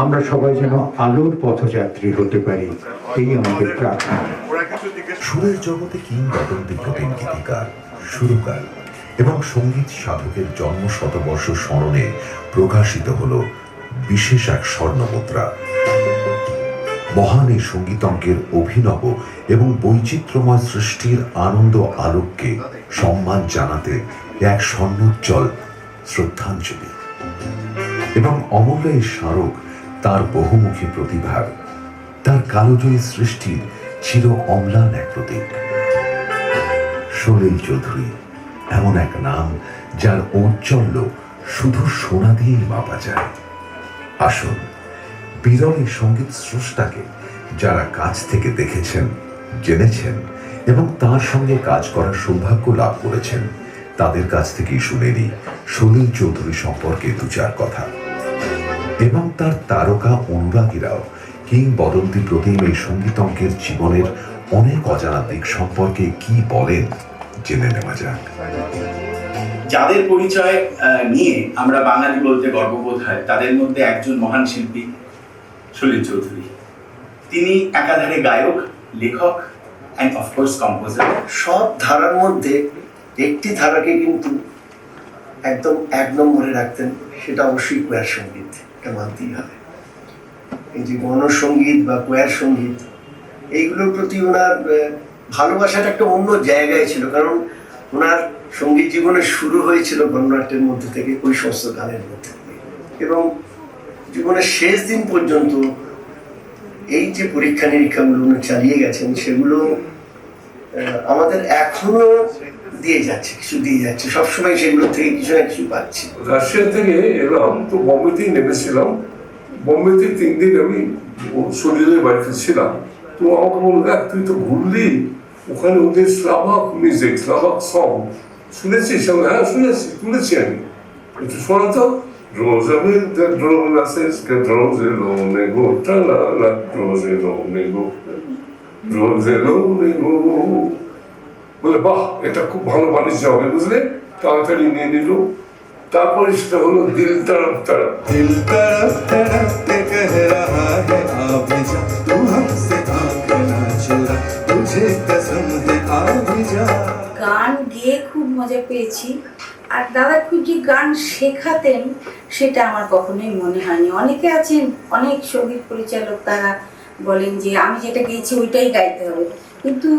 আমরা সবাই যেন আলোর পথযাত্রী হতে পারি, এই আমাদের প্রার্থনা। সুরের জগতে কিংবদন্তি প্রবীণ গীতিকার, সুরকার এবং সঙ্গীত সাধকের জন্ম শতবর্ষ স্মরণে প্রকাশিত হল বিশেষ এক স্বর্ণমুদ্রা। মহান এই সঙ্গীতজ্ঞের অভিনব এবং বৈচিত্র্যময় সৃষ্টির আনন্দ আলোককে সম্মান জানাতে এক স্বর্ণোজ্জ্বল শ্রদ্ধাঞ্জলি এবং অমূল্য এই স্মারক তার বহুমুখী প্রতিভার, তার কালোজয়ী সৃষ্টির চির অম্লান এক প্রতীক। সলিল চৌধুরী এমন এক নাম যার ঔজ্জ্বল্য শুধু শোনা দিয়েই মাপা যায়। আসুন, বিরল এই সঙ্গীত স্রষ্টাকে যারা কাছ থেকে দেখেছেন, জেনেছেন এবং তার সঙ্গে কাজ করার সৌভাগ্য লাভ করেছেন, তাদের কাছ থেকেই শুনে নিই সলিল চৌধুরী সম্পর্কে দু চার কথা। এবং তার তারকা অনুরাগীরাও কিংবদন্তি প্রতিম এই সঙ্গীতজ্ঞের জীবনের অনেক অজানা দিক সম্পর্কে কি বলেন, জেনে নেওয়া যাক। যাদের পরিচয় নিয়ে আমরা বাঙালি বলতে গর্ববোধ হয়, তাদের মধ্যে একজন মহান শিল্পী সলিল চৌধুরী। তিনি একাধারে গায়ক, লেখক অ্যান্ড অফকোর্স কম্পোজার। সব ধারার মধ্যে একটি ধারাকে কিন্তু একদম এক নম্বরে রাখতেন, সেটা অবশ্যই কোয়ার সঙ্গীত, এটা মানতেই হবে। এই যে গণসঙ্গীত বা কোয়ার সঙ্গীত, এইগুলোর প্রতি ওনার ভালোবাসাটা একটা অন্য জায়গায় ছিল, কারণ ওনার সঙ্গীত জীবনের শুরু হয়েছিল গণনাট্যের মধ্যে থেকে, ওই সমস্ত গানের মধ্যে থেকে, এবং জীবনের শেষ দিন পর্যন্ত এই যে পরীক্ষা নিরীক্ষাগুলো উনি চালিয়ে গেছেন, সেগুলো আমাদের এখনো দিয়ে যাচ্ছে, কিছু দিয়ে যাচ্ছে, সবসময় সেগুলো থেকে কিছু না কিছু পাচ্ছি। রাশিয়া থেকে এলাম তো বোম্বেতেই নেমেছিলাম। বোম্বেতে 3 দিন আমি সলিলের বাড়িতে ছিলাম। তো আমাকে বলল, তুই তো ঘুরলি, ওখানে ওদের স্লাভাক মিউজিক, স্লাভাক সং শুনেছিস? হ্যাঁ শুনেছি, তুলেছি আমি। একটু শোনা তো। Rosalinda drona sesca droselone go tralala droselone go droselone go। বলে বাহ, এটা খুব ভালো বাণিজ্য হবে, বুঝলে? তাড়াতাড়ি নিয়ে নিল। তারপরে সেটা হলো দিল তড়প তড়প। दिल तड़प तड़प के कह रहा है आ भी जा, तू हमसे आँख ना चुरा, तुझे कसम है आ भी जा। গান গেয়ে খুব মজা পেয়েছি, আর দাদা খুব যে গান শেখাতেন সেটা আমার কখনোই মনে হয়নি। অনেকে আছেন, অনেক সঙ্গীত পরিচালক, তারা বলেন যে আমি যেটা গেয়েছি ওইটাই গাইতে হবে, কিন্তু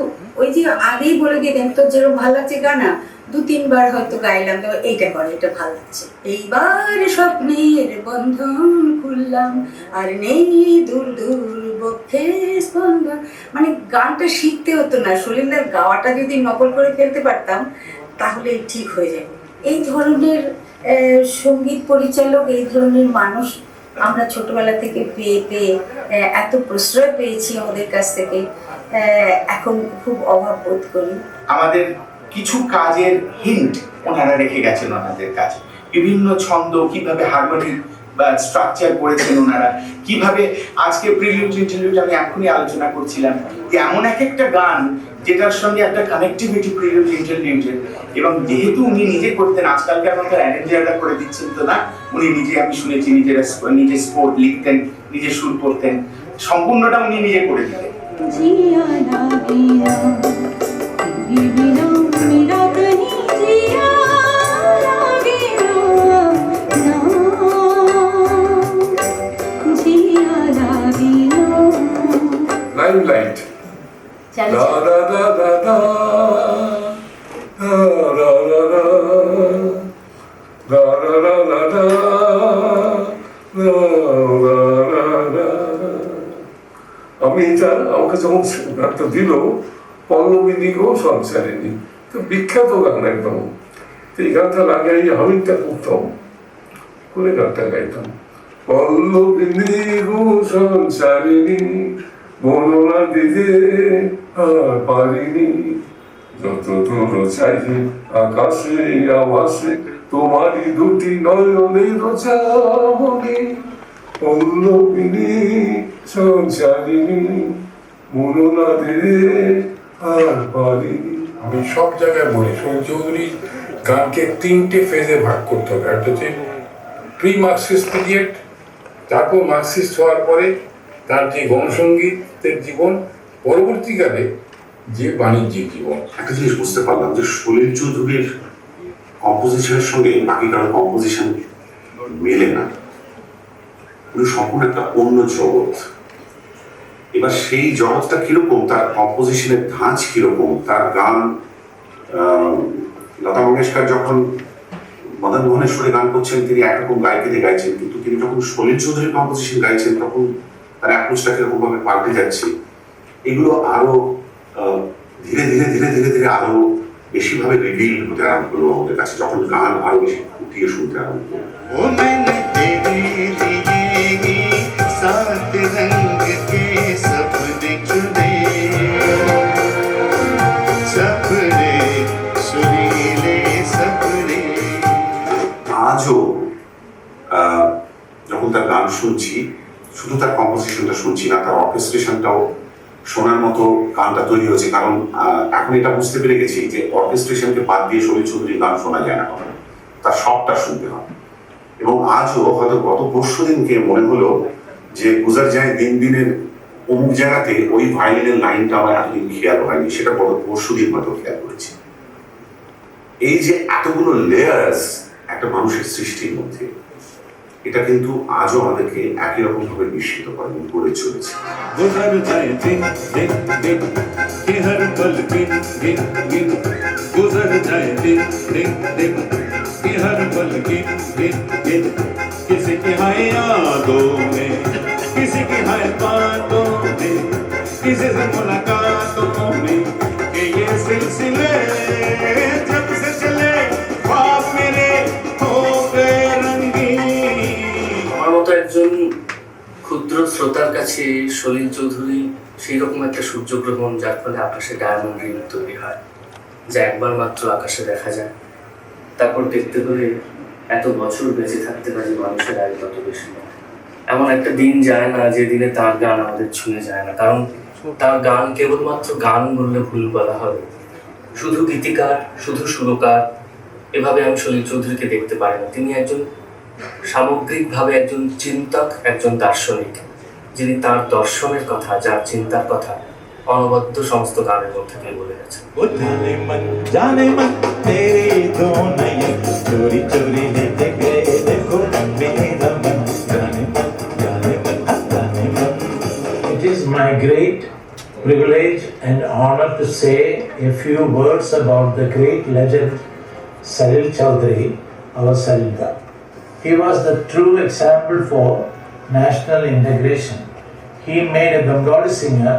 ওই যে আগেই বলে গেলেন তো, যেরকম ভালো লাগছে গানা 2-3 বার হয়তো গাইলাম, তো এইটা করে, এটা ভালো লাগছে, এইবার স্বপ্নের বন্ধন খুললাম আর নেই দূর দূর বক্ষে স্পন্দন। মানে গানটা শিখতে হতো না, সলিলদার গাওয়াটা যদি নকল করে ফেলতে পারতাম তাহলে ঠিক হয়ে যাবে। এই ধরনের সঙ্গীত পরিচালক, এই ধরনের মানুষ আমরা ছোটবেলা থেকে পেয়ে পেয়ে এত প্রশ্রয় পেয়েছি ওদের কাছ থেকে, এখন খুব অভাব বোধ করি। আমাদের কিছু কাজের হিন্ট ওনারা রেখে গেছেন ওনাদের কাছে। বিভিন্ন ছন্দ কিভাবে হারমোনিক বা স্ট্রাকচার করেছেন ওনারা, কিভাবে আজকে প্রিলিউড ইন্টারলিউড আমি এখনই আলোচনা করছিলাম, এমন এক একটা গান যেটার সঙ্গে একটা কানেক্টিভিটি প্রিলিউড ইন্টারলিউডের। এবং যেহেতু উনি নিজে করতেন, আজকালকার মতো অ্যারেঞ্জাররা করে দিচ্ছেন তো না, উনি নিজে, আমি শুনেছি, নিজে স্পোর্ট লিখতেন, নিজে সুর করতেন, সম্পূর্ণটা উনি নিজে করে দিতেন। Limelight da da da da da da da da da da da da। আমি এটা আমাকে যখন গানটা দিল, পল্লবী দিগো সংসারিণী, তো বিখ্যাত গান একদম। এই গানটা লাগিয়ে হামিংটা করতাম, করে গানটা গাইতাম। পল্লবী দিগো সংসারিণী বর্ণনা দিতে আর পারিনি, যত দূর চাইছি আকাশে আবাসে তোমারই দুটি নয়নের চাহনি, পল্লবিনী সংসারিণী বর্ণনা দিতে আর পারিনি। আমি সব জায়গায় বলি, সলিল চৌধুরী গানকে 3টে ফেজে ভাগ করতে হবে। একটা হচ্ছে প্রি মার্কসিস্ট পিরিয়ড, তারপর মার্কসিস্ট হওয়ার পরে তার যে গণসঙ্গীতের জীবন, পরবর্তীকালে যে বাণিজ্যিক জীবন। একটা জিনিস বুঝতে পারলাম যে সলিল চৌধুরীর কম্পোজিশনের সঙ্গে বাকি কারো কম্পোজিশন মেলে না, উনি সম্পূর্ণ একটা অন্য জগৎ। এবার সেই জগৎটা কিরকম, তার কম্পোজিশনের ধাঁচ কিরকম, তার গান, লতা মঙ্গেশকর যখন মদন মোহনের সুরে গান করছেন তিনি একরকম গায়িকাতে গাইছেন, কিন্তু তিনি যখন সলিল চৌধুরীর কম্পোজিশন গাইছেন তখন তার অ্যাপ্রোচটা কিরকম ভাবে পাল্টে যাচ্ছে। এগুলো আরো ধীরে ধীরে ধীরে ধীরে ধীরে আরো বেশি ভাবে রিভিল হতে আরম্ভ করলো আমাদের কাছে, যখন গান আরো বেশি ফুটিয়ে শুনতে আরম্ভ করলো। ओ मैंने तेरे लिए सात रंग के सपने चुने, सपने सुरीले सपने। আজও যখন তার গান শুনছি, শুধু তার কম্পোজিশনটা শুনছি না, তার অর্কেস্ট্রেশনটাও শোনার মতো গানটা তৈরি হয়েছে। কারণ এখন এটা বুঝতে পেরে গেছি যে অর্কেস্ট্রেশনকে বাদ দিয়ে সলিল চৌধুরীর গান শোনা যায় না, তার সবটা শুনতে হয়। এবং আজও হয়তো গত পরশু দিনকে মনে হলো যে গুজার যায় দিন দিনের অমুক জায়গাতে ওই ভায়োলিনের লাইনটা আমার এতদিন খেয়াল হয়নি, সেটা গত পরশু দিন হয়তো খেয়াল করেছি। এই যে এতগুলো লেয়ার্স একটা মানুষের সৃষ্টির মধ্যে, এটা কিন্তু আজও আমাদেরকে একই রকম ভাবে বিস্মিত করে চলেছে। गुजर जाए दिन दिन दिन कि हर पल गिन गिन गिन, गुजर जाए दिन दिन दिन कि हर पल गिन गिन गिन। किसी की हाय यादों में, किसी की हाय बातों में, किसी से मुलाकातों में, कि ये सिलसिले जब से चले ख्वाब मेरे हो गए रंगीन। আমার মতো একজন ক্ষুদ্র শ্রোতার কাছে সলিল চৌধুরী সেই রকম একটা সূর্যগ্রহণ, যার ফলে আকাশে ডায়মন্ড রিং তৈরি হয়, যা একবার মাত্র আকাশে দেখা যায়। তারপর দেখতে হলে এত বছর বেঁচে থাকতে পারি মানুষের আয় তত বেশি নয়। এমন একটা দিন যায় না যে দিনে তার গান আমাদের ছুঁয়ে যায় না, কারণ তার গান কেবলমাত্র গান বললে ভুল বলা হবে। শুধু গীতিকার, শুধু সুরকার এভাবে আমি সলিল চৌধুরীকে দেখতে পারি না। তিনি একজন সামগ্রিকভাবে একজন চিন্তক, একজন দার্শনিক, যিনি তার দর্শনের কথা, যার চিন্তার কথা অনবদ্য সমস্ত গানের মধ্যে দিয়ে বলে গেছেন। जाने मन तेरे दो नयन चोरी चोरी लेते गए, देखो मेरा मन जाने मन जाने मन जाने मन। It is my great privilege and honor to say a few words about the great legend Salil Chaudhary, our Salilda. He was the true example for national integration. He made a Bengali singer,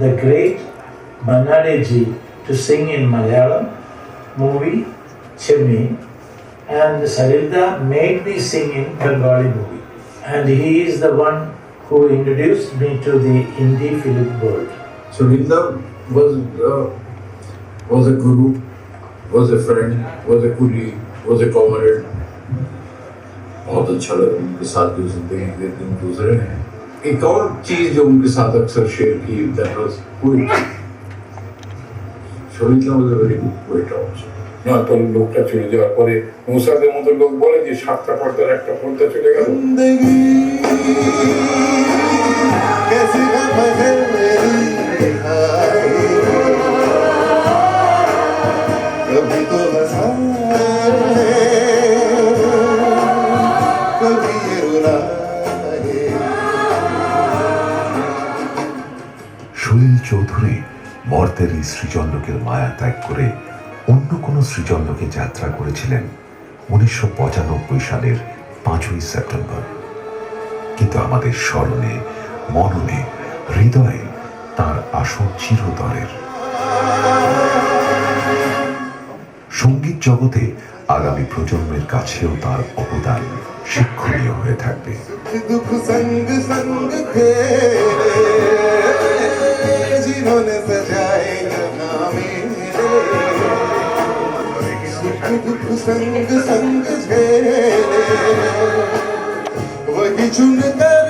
the great Bannadeji, to sing in Malayalam movie Chemmi, and Salilda made me sing in Bengali movie. And he is the one who introduced me to the Hindi film world. Salilda was a guru, was a friend, was a colleague, was a comrade. बहुत अच्छा लगा उनके साथ जो जिंदगी के दिन गुजरे हैं। एक और चीज जो उनके साथ अक्सर शेयर की, that was poetry. Salilda was a very good poet also. তারপর লোকটা চলে যাওয়ার পরে মুসাদের মতো লোক বলে যে 7টা পর্দার একটা পর্দা চলে গেল। कैसी है मेरी हाय, कभी तो हंसाए कभी ये रुलाए। সলিল চৌধুরী মর্তের এই সৃজনলোকের মায়া ত্যাগ করে অন্য কোনো সৃজনলোকে যাত্রা করেছিলেন 1995 সালের 5ই সেপ্টেম্বর। কিন্তু আমাদের স্মরণে, মননে, হৃদয়ে তার আসন চিরতরের। সঙ্গীত জগতে আগামী প্রজন্মের কাছেও তার অবদান শিক্ষণীয় হয়ে থাকবে। दुख संग संग तेरे जिन्होंने सजाए जहां मेरे, सुख दुख संग संग झेले वही चुन कर